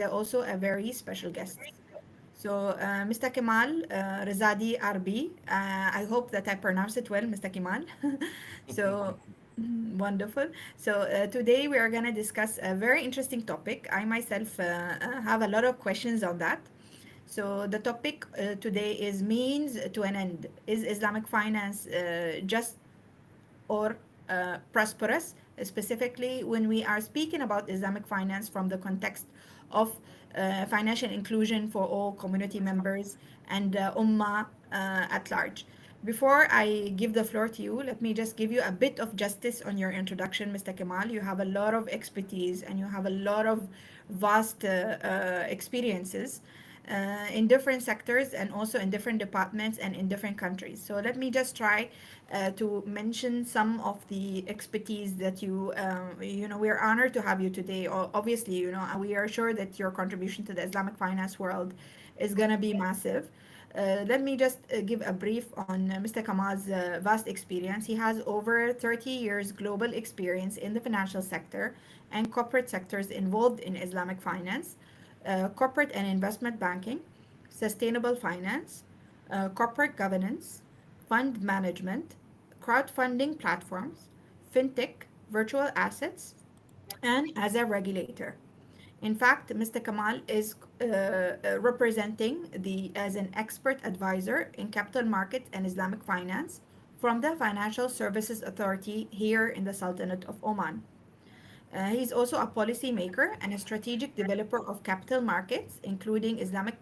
also a very special guest. So, Mr. Kemal Rezadi Arbi, I hope that I pronounced it well, Mr. Kemal. So, wonderful. So, today we are going to discuss a very interesting topic. I myself have a lot of questions on that. So, the topic today is means to an end. Is Islamic finance just or prosperous, specifically when we are speaking about Islamic finance from the context of financial inclusion for all community members and Ummah at large. Before I give the floor to you, let me just give you a bit of justice on your introduction, Mr. Kemal. You have a lot of expertise and you have a lot of vast experiences in different sectors and also in different departments and in different countries. So let me just try to mention some of the expertise that we're honored to have you today. Obviously, we are sure that your contribution to the Islamic finance world is going to be massive. Let me just give a brief on Mr. Kamal's vast experience. He has over 30 years global experience in the financial sector and corporate sectors involved in Islamic finance, corporate and investment banking, sustainable finance, corporate governance, fund management, crowdfunding platforms, fintech, virtual assets, and as a regulator. In fact, Mr. Kamal is representing as an expert advisor in capital markets and Islamic finance from the Financial Services Authority here in the Sultanate of Oman. He's also a policymaker and a strategic developer of capital markets, including Islamic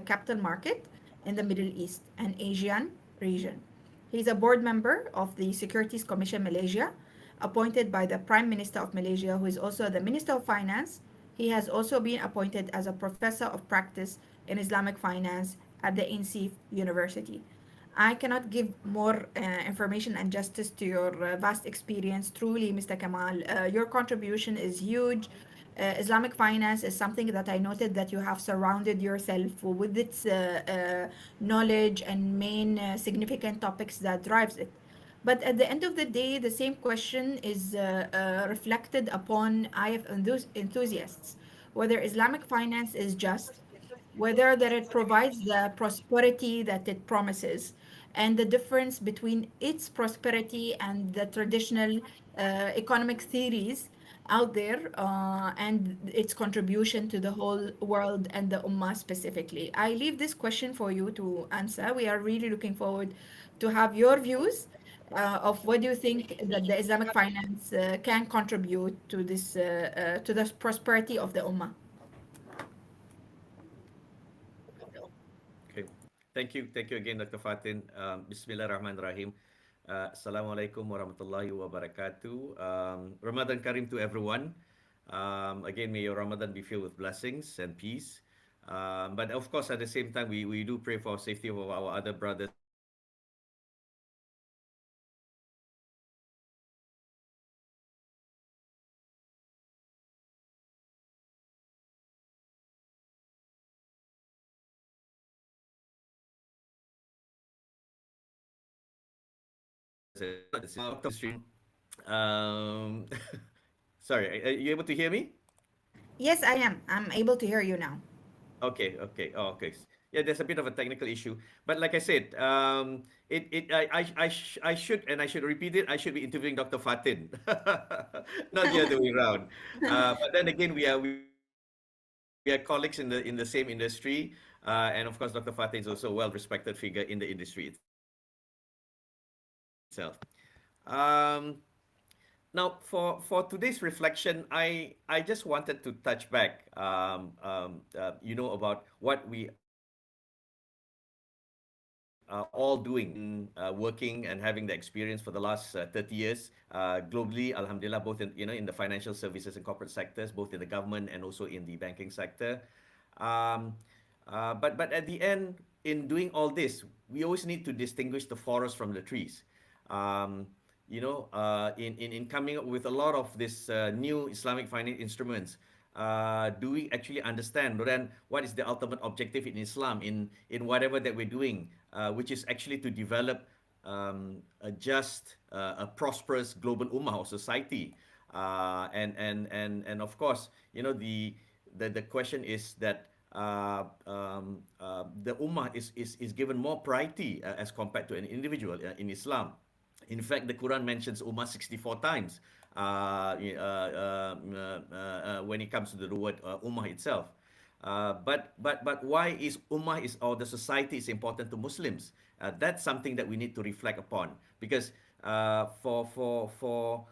capital market in the Middle East and Asian region. He's a board member of the Securities Commission Malaysia, appointed by the Prime Minister of Malaysia, who is also the Minister of Finance. He has also been appointed as a professor of practice in Islamic finance at the INSEAD University. I cannot give more information and justice to your vast experience. Truly, Mr. Kamal, your contribution is huge. Islamic finance is something that I noted that you have surrounded yourself with its knowledge and main significant topics that drives it. But at the end of the day, the same question is reflected upon IF enthusiasts, whether Islamic finance is just, whether that it provides the prosperity that it promises, and the difference between its prosperity and the traditional economic theories out there and its contribution to the whole world and the Ummah specifically. I leave this question for you to answer. We are really looking forward to have your views of what do you think that the Islamic finance can contribute to this to the prosperity of the Ummah. Okay. Thank you again, Dr. Fatin. Bismillahirrahmanirrahim. Assalamualaikum warahmatullahi wabarakatuh. Ramadan Karim to everyone. Again, may your Ramadan be filled with blessings and peace. But of course, at the same time, we do pray for safety of our other brothers and sisters stream. Um, Sorry, are you able to hear me? Yes, I am. I'm able to hear you now. Okay. Oh, okay. Yeah, there's a bit of a technical issue, but like I said, I should repeat it. I should be interviewing Dr. Fatin, not the other way around. But then again, we are colleagues in the same industry, and of course, Dr. Fatin is also a well-respected figure in the industry itself. Um, Now, for today's reflection, I just wanted to touch back, about what we are all doing working and having the experience for the last 30 years globally, Alhamdulillah, both in the financial services and corporate sectors, both in the government and also in the banking sector. Um, but at the end, in doing all this, we always need to distinguish the forest from the trees. Um, in coming up with a lot of this new Islamic finance instruments, do we actually understand then what is the ultimate objective in Islam in whatever that we're doing, which is actually to develop a just, a prosperous global ummah or society, and of course, the question is that the ummah is given more priority as compared to an individual in Islam. In fact, the Quran mentions ummah 64 times when it comes to the word ummah itself. But why is ummah is or the society is important to Muslims? That's something that we need to reflect upon, because for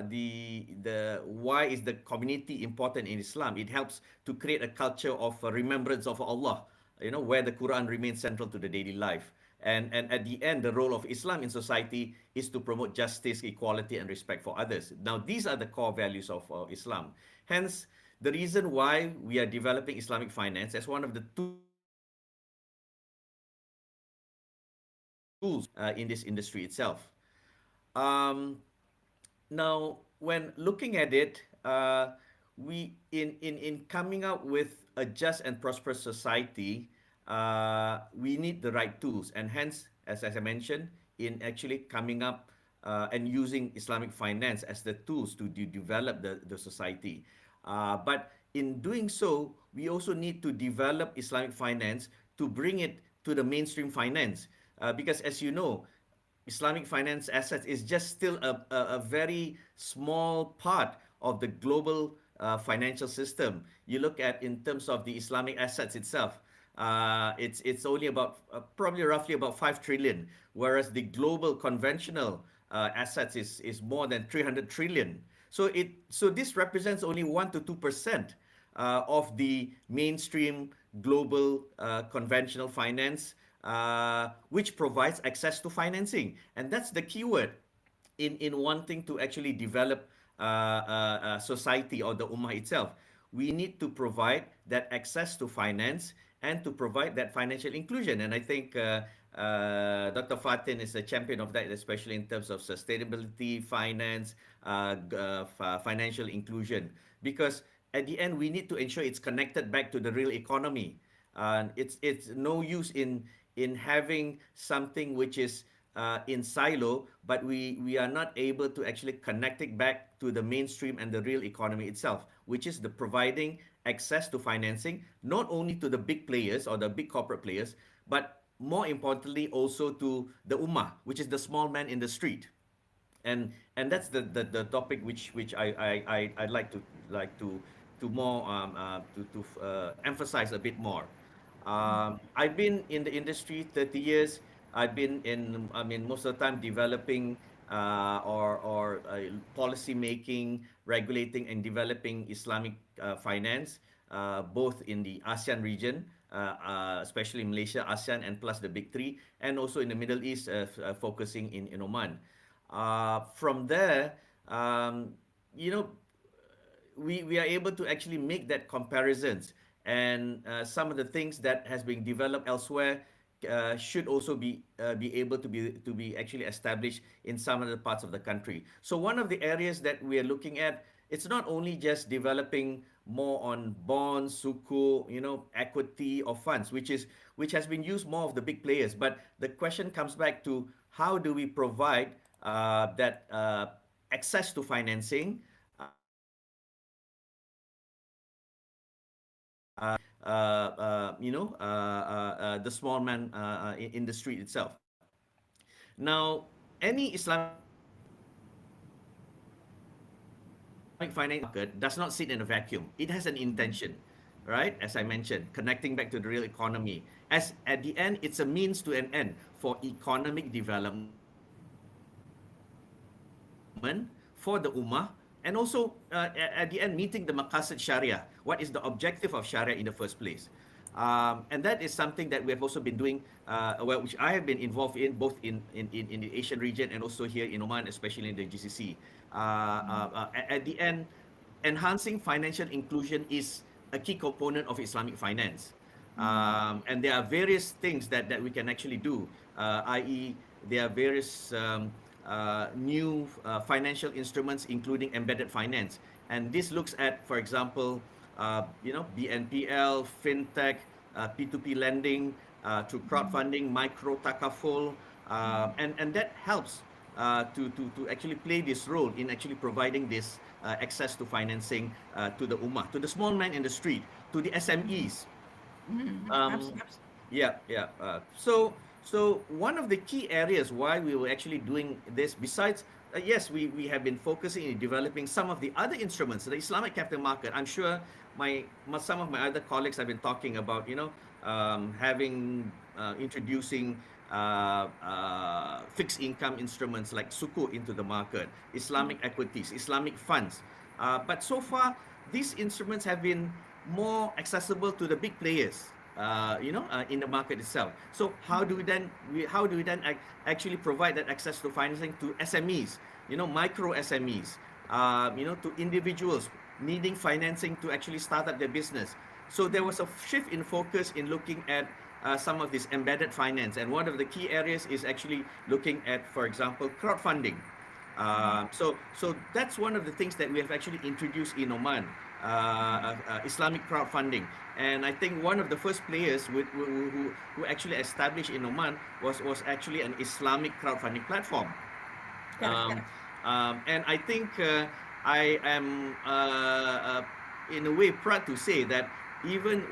the why is the community important in Islam? It helps to create a culture of remembrance of Allah, where the Quran remains central to the daily life. And at the end, the role of Islam in society is to promote justice, equality, and respect for others. Now, these are the core values of Islam. Hence, the reason why we are developing Islamic finance as one of the tools in this industry itself. Um, Now, when looking at it, we in coming up with a just and prosperous society, we need the right tools, and hence, as I mentioned, in actually coming up and using Islamic finance as the tools to develop the society. But in doing so, we also need to develop Islamic finance to bring it to the mainstream finance, because as you know, Islamic finance assets is just still a very small part of the global financial system. You look at in terms of the Islamic assets itself, it's only about probably roughly about 5 trillion, whereas the global conventional assets is more than 300 trillion. So this represents only 1 to 2% of the mainstream global conventional finance, which provides access to financing. And that's the keyword in wanting to actually develop society or the ummah itself. We need to provide that access to finance and to provide that financial inclusion. And I think Dr. Fatin is a champion of that, especially in terms of sustainability, finance, financial inclusion. Because at the end, we need to ensure it's connected back to the real economy. It's no use in having something which is in silo, but we are not able to actually connect it back to the mainstream and the real economy itself, which is the providing access to financing, not only to the big players or the big corporate players, but more importantly also to the ummah, which is the small man in the street. And that's the topic which I'd like to more emphasize a bit more. I've been in the industry 30 years. I've been in, I mean, most of the time developing or policy making, regulating, and developing Islamic finance, both in the ASEAN region, especially Malaysia, ASEAN, and plus the big three, and also in the Middle East, focusing in Oman. From there, you know, we are able to actually make that comparisons, and some of the things that has been developed elsewhere should also be able to be actually established in some of the parts of the country. So one of the areas that we are looking at, it's not only just developing more on bonds, sukuk, equity or funds, which has been used more of the big players. But the question comes back to how do we provide that access to financing the small man in the street itself. Now, any Islamic finance market does not sit in a vacuum. It has an intention, right? As I mentioned, connecting back to the real economy. As at the end, it's a means to an end for economic development for the ummah, and also at the end meeting the maqasid sharia. What is the objective of sharia in the first place? And that is something that we have also been doing, which I have been involved in both in the Asian region and also here in Oman, especially in the GCC. At the end, enhancing financial inclusion is a key component of Islamic finance. And there are various things that we can actually do, i.e., there are various new financial instruments, including embedded finance. And this looks at, for example, BNPL, fintech, P2P lending, through crowdfunding, micro takaful, and that helps to actually play this role in actually providing this access to financing to the Ummah, to the small man in the street, to the SMEs. Um, Absolutely. yeah, yeah. So one of the key areas why we were actually doing this, besides yes, we have been focusing in developing some of the other instruments, the Islamic capital market. I'm sure some of my other colleagues have been talking about, having introducing fixed income instruments like sukuk into the market, Islamic equities, Islamic funds. But so far, these instruments have been more accessible to the big players, in the market itself. So how do we then actually provide that access to financing to SMEs, micro SMEs, to individuals needing financing to actually start up their business. So there was a shift in focus in looking at some of this embedded finance, and one of the key areas is actually looking at, for example, crowdfunding. So that's one of the things that we have actually introduced in Oman, Islamic crowdfunding. And I think one of the first players who actually established in Oman was actually an Islamic crowdfunding platform. Correct, Um, correct. and I think I am, in a way, proud to say that even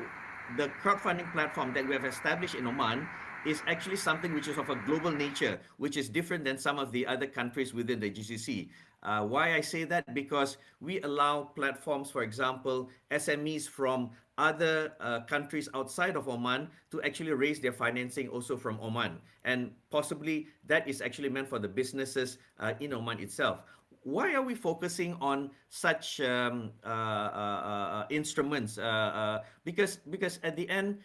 the crowdfunding platform that we have established in Oman is actually something which is of a global nature, which is different than some of the other countries within the GCC. Why I say that? Because we allow platforms, for example, SMEs from other countries outside of Oman to actually raise their financing also from Oman. And possibly that is actually meant for the businesses in Oman itself. Why are we focusing on such instruments? Because at the end,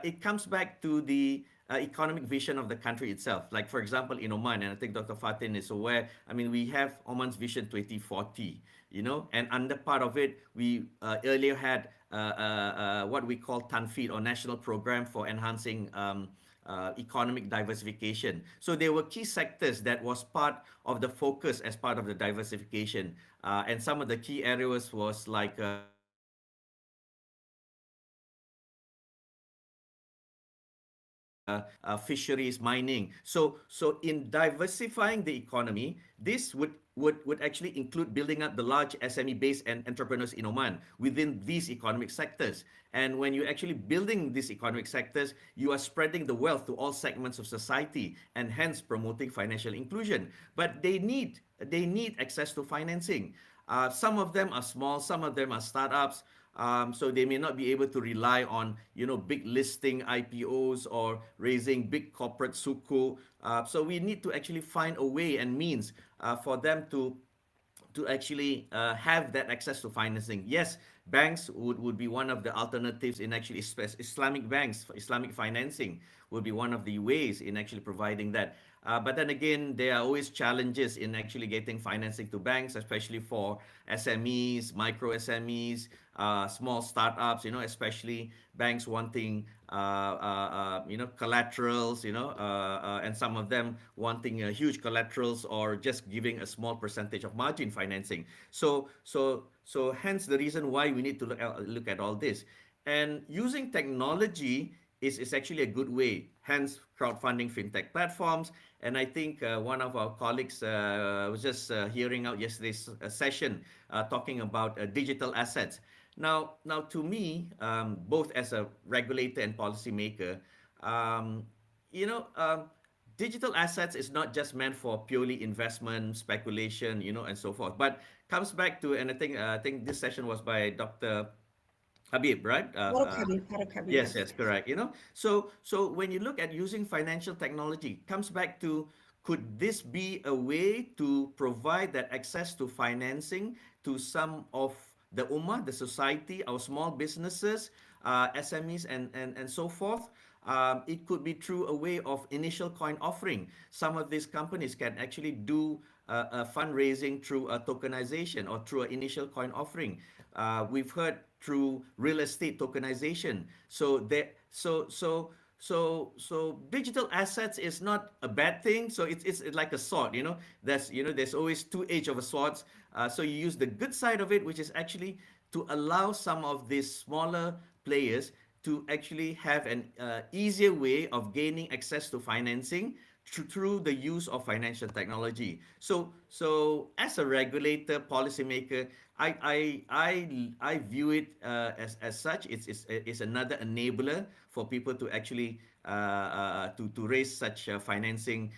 it comes back to the economic vision of the country itself. Like, for example, in Oman, and I think Dr. Fatin is aware, I mean, we have Oman's Vision 2040, and under part of it, we earlier had what we call Tanfid, or National Program for Enhancing Economic Diversification. So there were key sectors that was part of the focus as part of the diversification. And some of the key areas was like fisheries, mining. So in diversifying the economy, this would actually include building up the large SME base and entrepreneurs in Oman within these economic sectors. And when you're actually building these economic sectors, you are spreading the wealth to all segments of society and hence promoting financial inclusion. But they need access to financing. Some of them are small, some of them are startups. So they may not be able to rely on, big listing IPOs or raising big corporate sukuk. So we need to actually find a way and means for them to actually have that access to financing. Yes, banks would be one of the alternatives in actually Islamic banks, Islamic financing would be one of the ways in actually providing that. But then again, there are always challenges in actually getting financing to banks, especially for SMEs, micro SMEs, small startups, especially banks wanting, collaterals, and some of them wanting huge collaterals or just giving a small percentage of margin financing. So hence the reason why we need to look at all this. And using technology is actually a good way, hence crowdfunding fintech platforms. And I think one of our colleagues was just hearing out yesterday's session talking about digital assets. Now, to me, both as a regulator and policymaker, um, you know, um, digital assets is not just meant for purely investment, speculation, and so forth. But comes back to, and I think this session was by Dr. Habib, right? Farooq Habib, Yes, yes. yes, correct. So when you look at using financial technology, comes back to, could this be a way to provide that access to financing to some of the ummah, the society, our small businesses, SMEs, and so forth? It could be through a way of initial coin offering. Some of these companies can actually do fundraising through a tokenization or through an initial coin offering. We've heard through real estate tokenization. So digital assets is not a bad thing. So it's like a sword, there's always two edge of a sword. So you use the good side of it, which is actually to allow some of these smaller players to actually have an easier way of gaining access to financing through the use of financial technology. So as a regulator, policymaker, I view it as such. It's another enabler for people to actually to raise such financing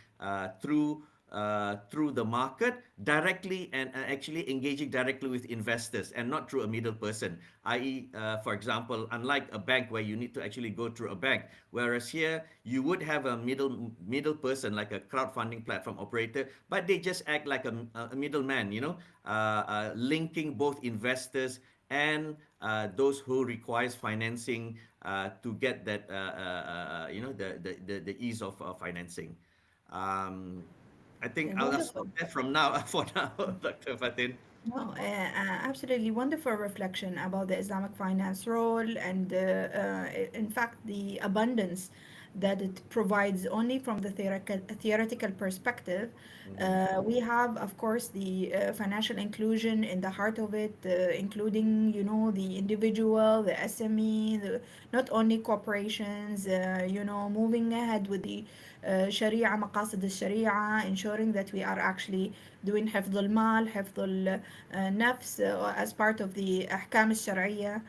through the market directly, and actually engaging directly with investors and not through a middle person, i.e., for example, unlike a bank where you need to actually go through a bank, whereas here you would have a middle person like a crowdfunding platform operator, but they just act like a middleman, linking both investors and those who requires financing to get that the ease of financing. um, I think Okay, I'll just stop wonderful. there from now for now, Dr. Fatin. No, absolutely wonderful reflection about the Islamic finance role and, in fact, the abundance that it provides only from the theoretical perspective. Mm-hmm. We have, of course, the financial inclusion in the heart of it, including, the individual, the SME, not only corporations, moving ahead with the Sharia, مقاصد الشريعة, ensuring that we are actually doing حفظ المال, حفظ النفس, as part of the أحكام الشرعية.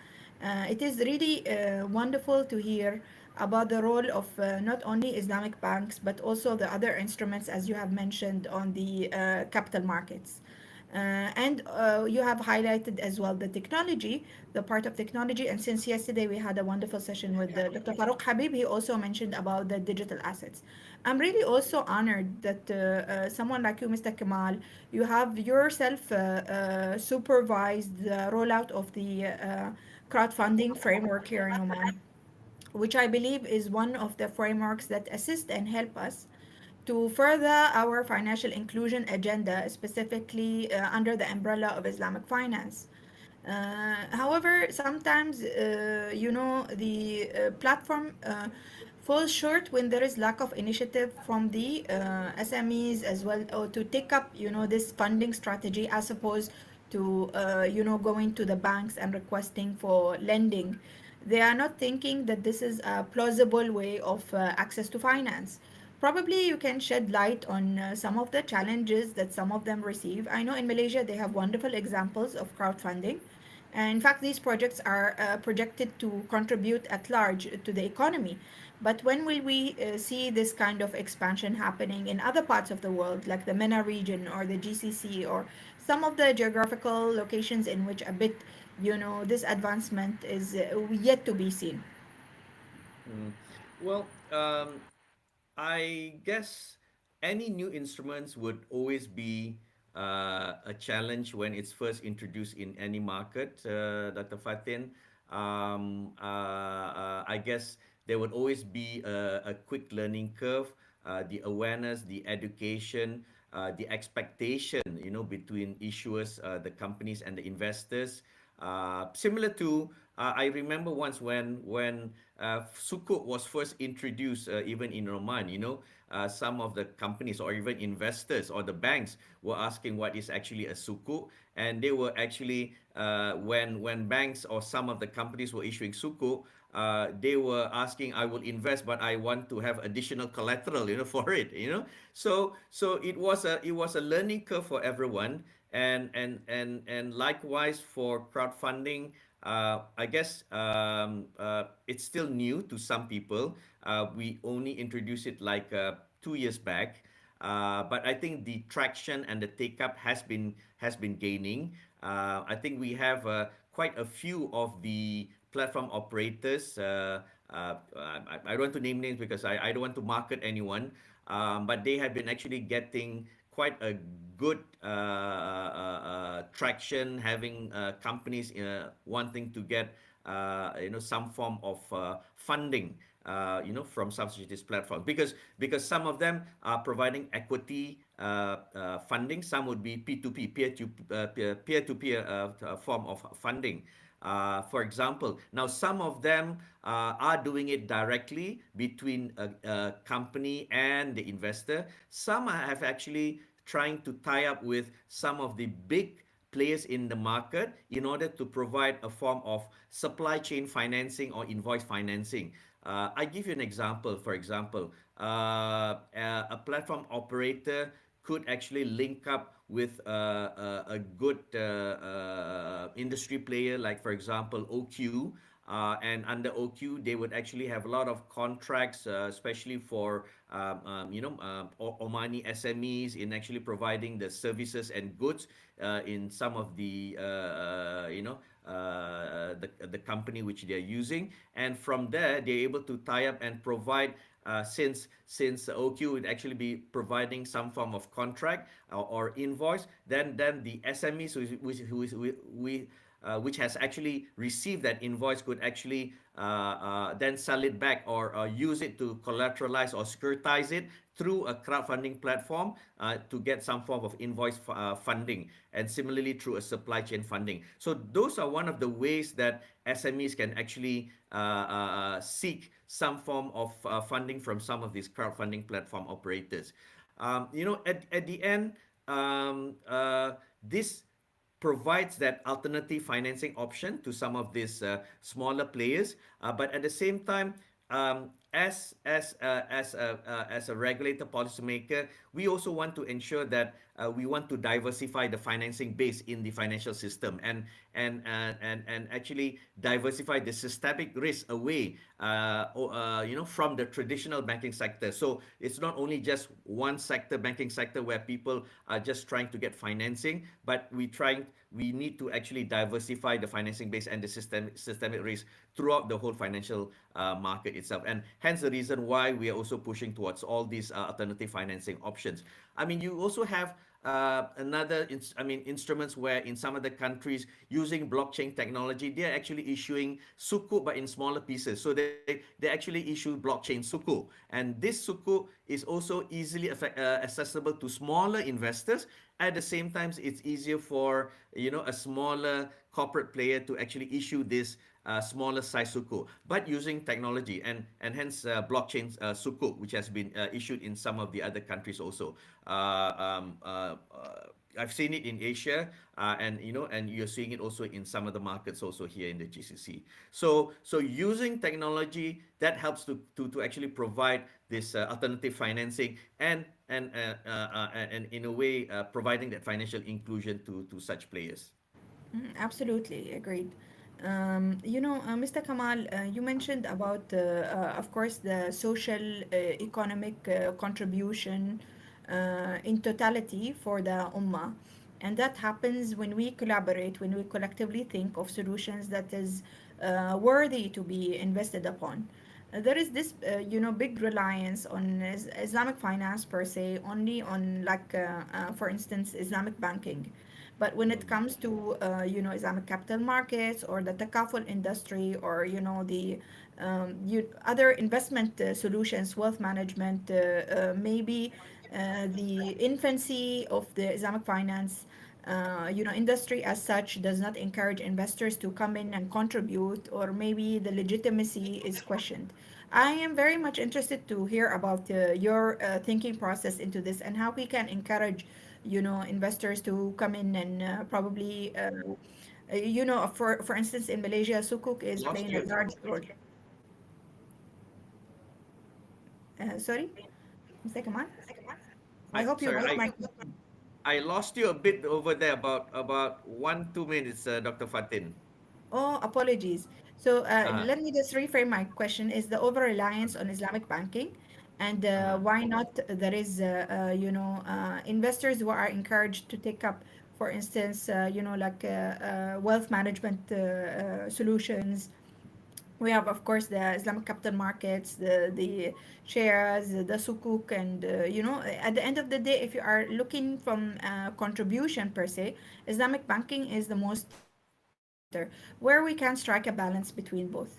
It is really wonderful to hear about the role of not only Islamic banks but also the other instruments, as you have mentioned, on the capital markets. And you have highlighted as well the technology, the part of technology. And since yesterday we had a wonderful session with Dr. Farouk Habib, he also mentioned about the digital assets. I'm really also honored that someone like you, Mr. Kamal, you have yourself supervised the rollout of the crowdfunding framework here in Oman, which I believe is one of the frameworks that assist and help us to further our financial inclusion agenda, specifically under the umbrella of Islamic finance. However, sometimes, the platform falls short when there is lack of initiative from the SMEs as well, or to take up, this funding strategy as opposed to, going to the banks and requesting for lending. They are not thinking that this is a plausible way of access to finance. Probably you can shed light on some of the challenges that some of them receive. I know in Malaysia they have wonderful examples of crowdfunding. And in fact, these projects are projected to contribute at large to the economy. But when will we see this kind of expansion happening in other parts of the world, like the MENA region or the GCC, or some of the geographical locations in which a bit, this advancement is yet to be seen? Mm. Well, I guess any new instruments would always be a challenge when it's first introduced in any market, Dr. Fatin. I guess there would always be a quick learning curve, the awareness, the education, the expectation, between issuers, the companies, and the investors. Similar to, I remember once when Sukuk was first introduced, even in Oman, some of the companies or even investors or the banks were asking what is actually a Sukuk, and they were actually, when banks or some of the companies were issuing Sukuk, they were asking, I will invest, but I want to have additional collateral, for it, So it was a learning curve for everyone, and likewise for crowdfunding. I guess it's still new to some people. We only introduced it like 2 years back, but I think the traction and the take up has been gaining. I think we have quite a few of the platform operators. I don't want to name names because I don't want to market anyone, but they have been actually getting quite a good traction, having companies wanting to get some form of funding, from subsidies platforms, because some of them are providing equity funding. Some would be P2P, peer-to-peer form of funding. For example, now some of them are doing it directly between a company and the investor. Some have actually trying to tie up with some of the big players in the market in order to provide a form of supply chain financing or invoice financing. I give you an example. For example, a platform operator could actually link up with a good industry player, like for example OQ. And under OQ, they would actually have a lot of contracts, especially for Omani SMEs in actually providing the services and goods in some of the the company which they are using, and from there they're able to tie up and provide. Since OQ would actually be providing some form of contract or invoice, then the SMEs which has actually received that invoice could actually then sell it back or use it to collateralize or securitize it through a crowdfunding platform to get some form of invoice funding, and similarly through a supply chain funding. So those are one of the ways that SMEs can actually seek some form of funding from some of these crowdfunding platform operators. At the end, this provides that alternative financing option to some of these smaller players. But at the same time, as a regulator policymaker, we also want to ensure that we want to diversify the financing base in the financial system, and actually diversify the systemic risk away from the traditional banking sector. So it's not only just one sector, banking sector, where people are just trying to get financing, but we need to actually diversify the financing base and the systemic risk throughout the whole financial market itself. And hence the reason why we are also pushing towards all these alternative financing options. I mean, you also have instruments where in some of the countries using blockchain technology, they are actually issuing sukuk, but in smaller pieces. So they actually issue blockchain sukuk, and this sukuk is also easily accessible to smaller investors. At the same time, it's easier for a smaller corporate player to actually issue this smaller size sukuk, but using technology, and hence blockchain sukuk, which has been issued in some of the other countries also. I've seen it in Asia, and you're seeing it also in some of the markets also here in the GCC. So using technology that helps to actually provide this alternative financing, and in a way providing that financial inclusion to such players. Absolutely agreed. Mr. Kamal, you mentioned about, of course, the social economic contribution in totality for the Ummah. And that happens when we collaborate, when we collectively think of solutions that is worthy to be invested upon. There is this, big reliance on Islamic finance per se, only on, like, for instance, Islamic banking. But when it comes to, Islamic capital markets or the takaful industry, or, the other investment solutions, wealth management, maybe the infancy of the Islamic finance, industry as such does not encourage investors to come in and contribute, or maybe the legitimacy is questioned. I am very much interested to hear about your thinking process into this, and how we can encourage, investors to come in and probably, for instance, in Malaysia, sukuk is Lost playing a you. large role. Sorry, Mr. Kamal? I hope you Sorry, got my question. I lost you a bit over there, about 1-2 minutes, Dr. Fatin. Oh, apologies. So Uh-huh. let me just reframe my question. Is the over reliance on Islamic banking, and Uh-huh. why not there is, investors who are encouraged to take up, for instance, like wealth management solutions. We have, of course, the Islamic capital markets, the shares, the sukuk, and at the end of the day, if you are looking from contribution per se, Islamic banking is the most better, where we can strike a balance between both.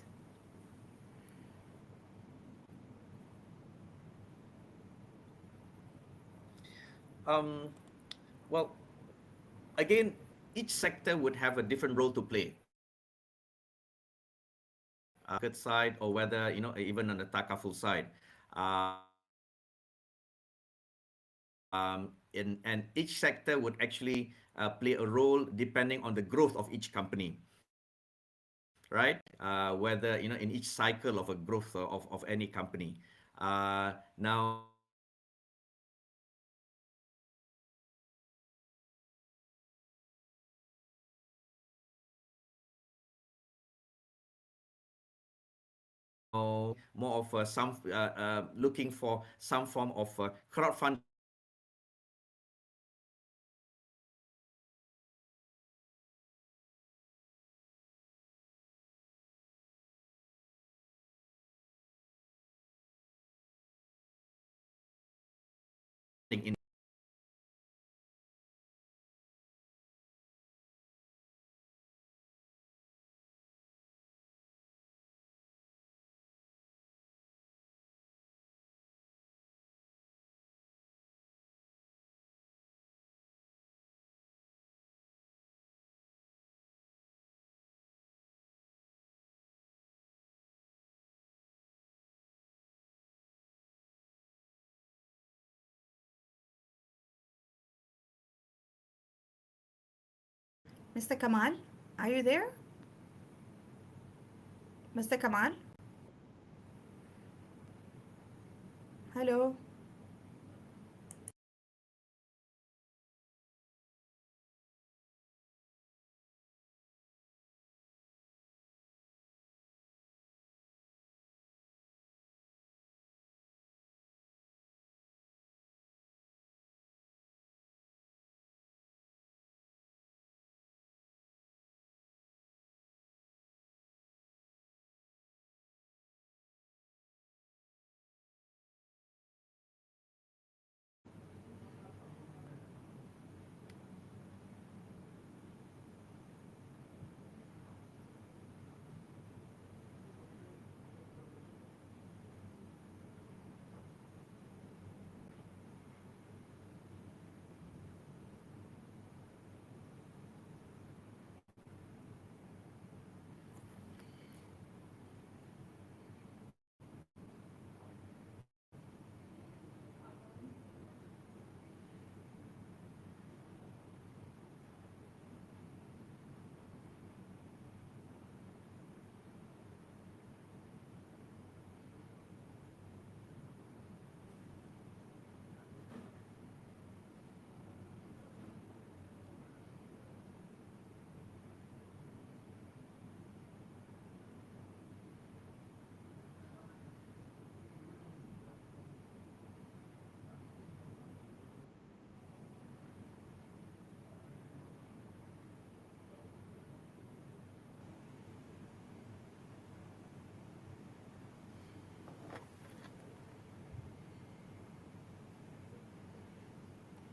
Um, well, again, each sector would have a different role to play. Market side, or whether even on the takaful side. And each sector would actually play a role depending on the growth of each company. right? Whether in each cycle of a growth of any company. Now, more of some looking for some form of crowdfunding in. Mr. Kamal, are you there? Mr. Kamal? Hello?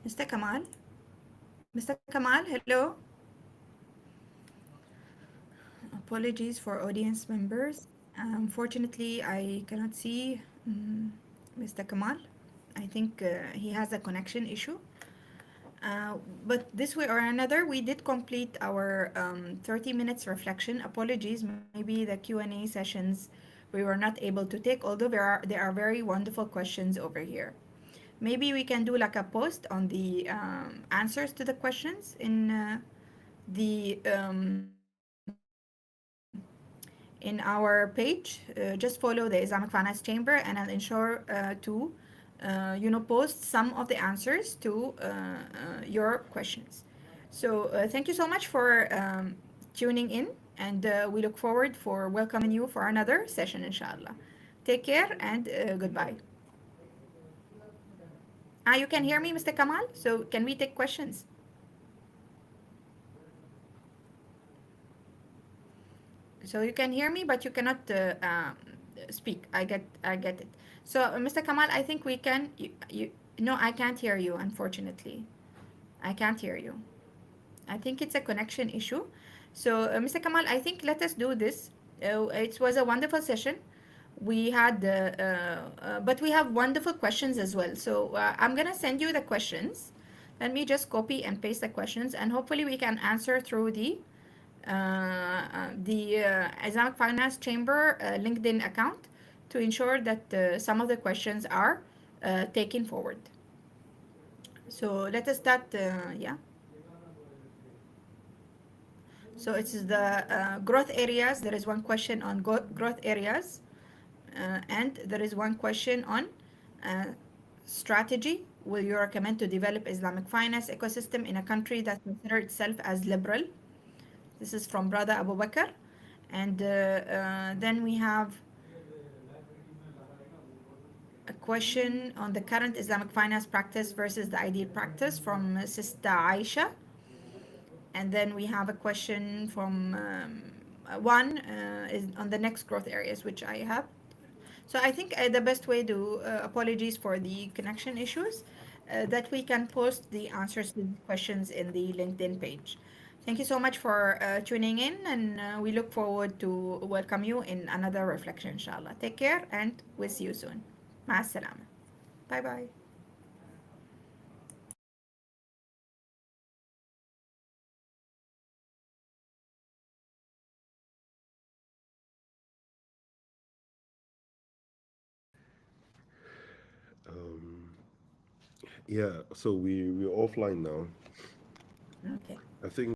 Mr. Kamal? Mr. Kamal, hello? Apologies for audience members. Unfortunately, I cannot see Mr. Kamal. I think he has a connection issue. But this way or another, we did complete our 30 minutes reflection. Apologies, maybe the Q&A sessions we were not able to take, although there are very wonderful questions over here. Maybe we can do like a post on the answers to the questions in the in our page. Just follow the Islamic Finance Chamber, and I'll ensure to post some of the answers to your questions. So thank you so much for tuning in, and we look forward for welcoming you for another session, inshallah. Take care and goodbye. You can hear me, Mr. Kamal? So can we take questions? So you can hear me, but you cannot speak. I get it. So Mr. Kamal, I think we can. No, I can't hear you. Unfortunately, I can't hear you. I think it's a connection issue. So Mr. Kamal, I think let us do this. It was a wonderful session. We had, but we have wonderful questions as well. So I'm gonna send you the questions. Let me just copy and paste the questions, and hopefully we can answer through the Islamic Finance Chamber LinkedIn account to ensure that some of the questions are taken forward. So let us start. Yeah. So it's the growth areas. There is one question on growth areas, and there is one question on uh, strategy. Will you recommend to develop Islamic finance ecosystem in a country that considers itself as liberal? This is from Brother Abu Bakr. And then we have a question on the current Islamic finance practice versus the ideal practice from Sister Aisha. And then we have a question from one is on the next growth areas, which I have. So I think the best way to apologies for the connection issues, that we can post the answers to the questions in the LinkedIn page. Thank you so much for tuning in, and we look forward to welcome you in another reflection, inshallah. Take care, and we'll see you soon. مع السلامة. Bye bye. Yeah, so we're offline now. Okay. I think